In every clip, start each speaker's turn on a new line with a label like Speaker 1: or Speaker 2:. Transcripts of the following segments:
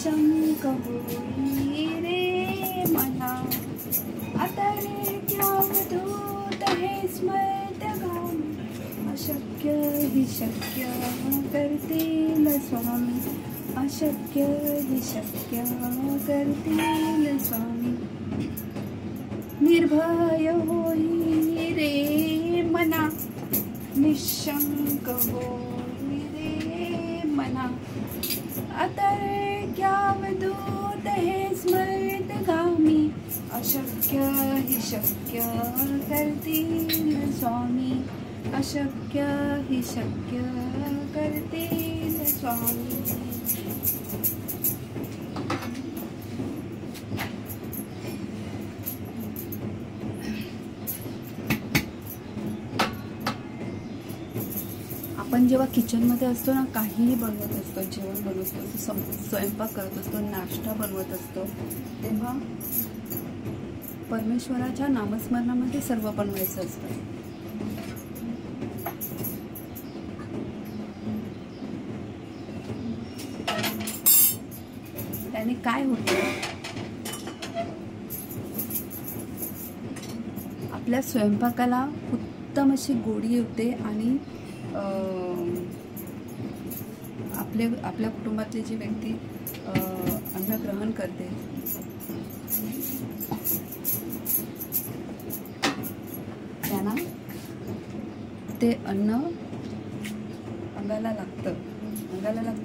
Speaker 1: निशंक होई रे मना, आता रे अवधूत हे स्मर्तगामी, अशक्य हि शक्य करतील स्वामी, अशक्य हि शक्य करतील स्वामी. निर्भय होई रे मना, निशंक होई रे मना, अतर्क्यावधूत हे स्मर्तगामी, अशक्य हि शक्य करतील स्वामी, अशक्य हि शक्य करतील स्वामी. आपण जेव्हा किचनमध्ये असतो ना, काहीही बनवत असतो, जेवण बनवत असतो, स्वयंपाक करत असतो, नाश्ता बनवत असतो, तेव्हा परमेश्वराच्या नामस्मरणामध्ये सर्व बनवायचं असतं. त्याने काय होतं, आपल्या स्वयंपाकाला उत्तम अशी गोडी येते आणि आपल्या कुटुंबातली जी व्यक्ती अन्न ग्रहण करते त्यांना ते अन्न अंगाला लागतं.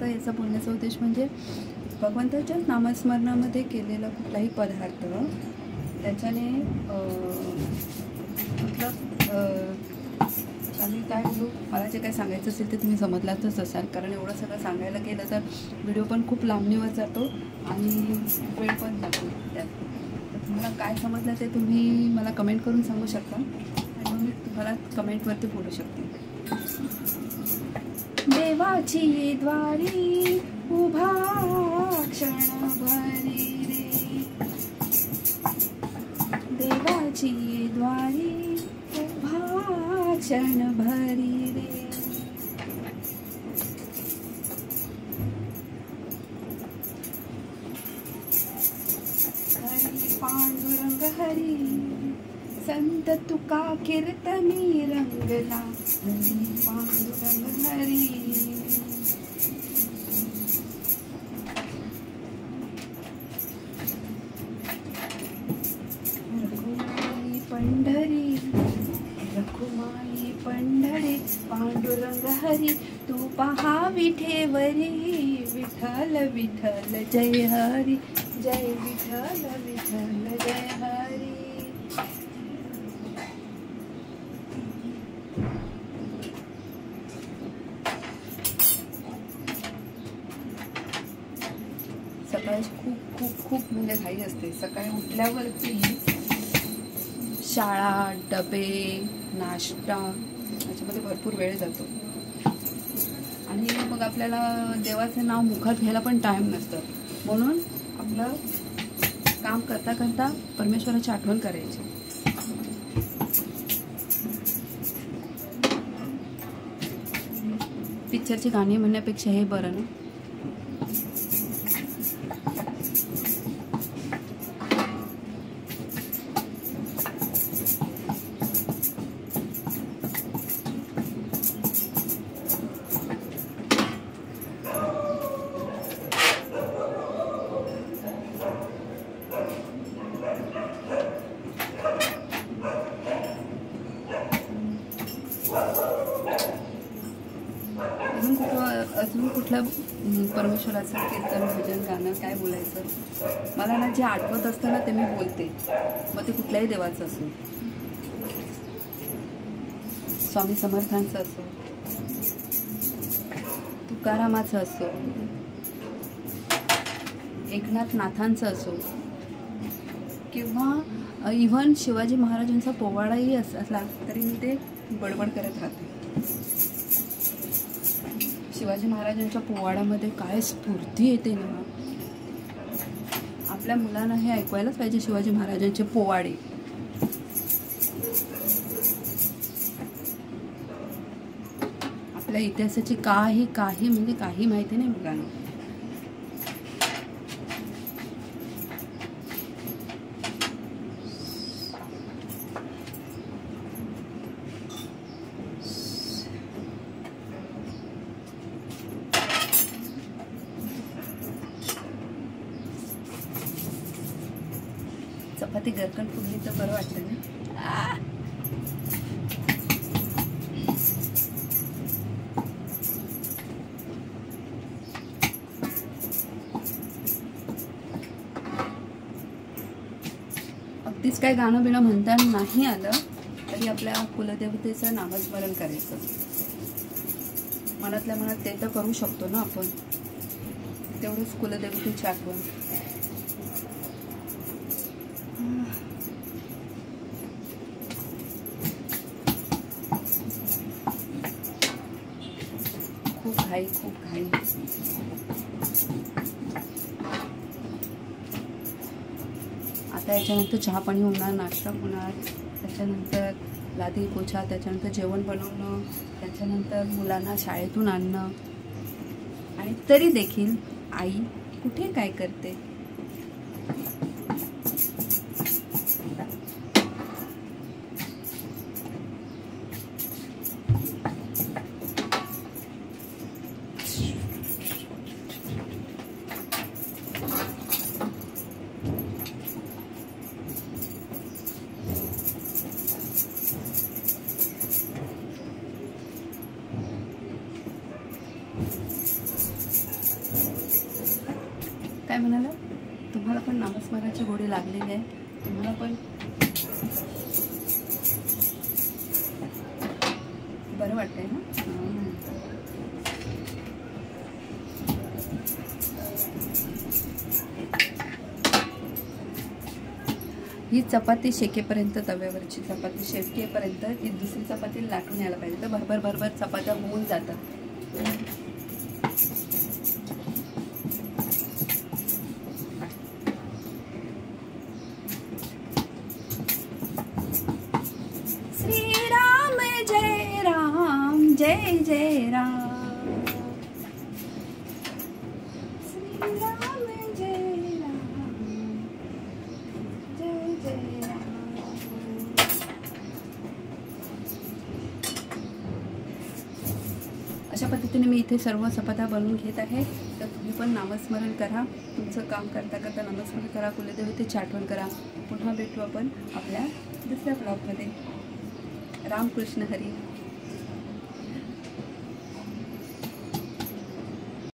Speaker 1: याचा बोलण्याचा उद्देश म्हणजे भगवंताच्या नामस्मरणामध्ये केलेला कुठलाही पदार्थ त्याच्याने आम्ही काय बोलू, मला जे काय सांगायचं असेल ते तुम्ही समजलाच असाल, कारण एवढं सगळं सांगायला गेलं तर व्हिडिओ पण खूप लांबणीवर जातो आणि वेळ पण जातो त्यात. तर तुम्हाला काय समजलं ते तुम्ही मला कमेंट करून सांगू शकता आणि मग मी तुम्हाला कमेंटवरती बोलू शकते. देवाची द्वारी उभा क्षणभरी रे, देवाची द्वारी क्षण भरी रे, हरी पांडुरंग हरी, संत तुका कीर्तनी रंगला, हरी पांडुरंग हरी. रघुमाई पंढरी, रघुमाई पंढरी, पांडुरंग हरी, तू पहा विठेवरी, विठ्ठल विठ्ठल जय हरी, जय विठ्ठल विठ्ठल जय हरी. सकाळी खूप खूप खूप म्हणजे घाई असते. सकाळी उठल्यावरती शाळा, डबे, नाश्ता याच्यामध्ये भरपूर वेळ जातो आणि मग आपल्याला देवाचं नाव मुखात घ्यायला पण टाईम नसतं. म्हणून आपलं काम करता करता परमेश्वराची आठवण करायची. पिक्चरची गाणी म्हणण्यापेक्षा हे बरं ना. अजून कुठलं परमेश्वराचं कीर्तन, भजन, गाणं काय बोलायचं, मला ना जे आठवत असतं ना ते मी बोलते. मग ते कुठल्याही देवाचं असो, स्वामी समर्थांचं असो, तुकारामाचं असो, एकनाथ नाथांचं असो किंवा इव्हन शिवाजी महाराजांचा पोवाडाही असला तरी मी ते बडबड करत राहते. शिवाजी महाराजांच्या पोवाड्यामध्ये काय स्फूर्ती येते ना. आपल्या मुलांना हे ऐकवायलाच पाहिजे शिवाजी महाराजांचे पोवाडे. आपल्या इतिहासाची काही म्हणजे काही माहिती नाही मुलांना. चपाती गरकन फुगली तर बरं वाटतं ना. अगदीच काय गाणं बिणं म्हणता नाही आलं तरी आपल्या कुलदेवतेचं नामस्मरण करायचं. मनातल्या मनात ते तर करू शकतो ना आपण. तेवढंच कुलदेवतेची आठवण. खूप घाई. आता याच्यानंतर चहा पाणी होणार, नाश्ता होणार, त्याच्यानंतर लादी पोछा, त्याच्यानंतर जेवण बनवणं, त्याच्यानंतर मुलांना शाळेतून आणणं. आणि तरी देखील आई कुठे काय करते. काय म्हणाला? तुम्हाला पण नामस्मरणाची गोडी लागलेली आहे. तुम्हाला पण बरं वाटतंय ना. ही चपाती शेकेपर्यंत, तव्यावरची चपाती शेकेपर्यंत ही दुसरी चपाती लाटून यायला पाहिजे. तर भरभर भरभर चपात्या होऊन जातात. श्रीराम जय राम, जय जय राम. श्रीराम जय राम, जय जय राम. अशा पद्धतीने मी इथे सर्व चपात्या बनवून घेत आहे. तर तुम्ही पण नामस्मरण करा. तुमचं काम करता करता नामस्मरण करा, कुलदेवतेची आठवण करा. पुन्हा भेटू आपण आपल्या दुसऱ्या ब्लॉगमध्ये. रामकृष्ण हरी.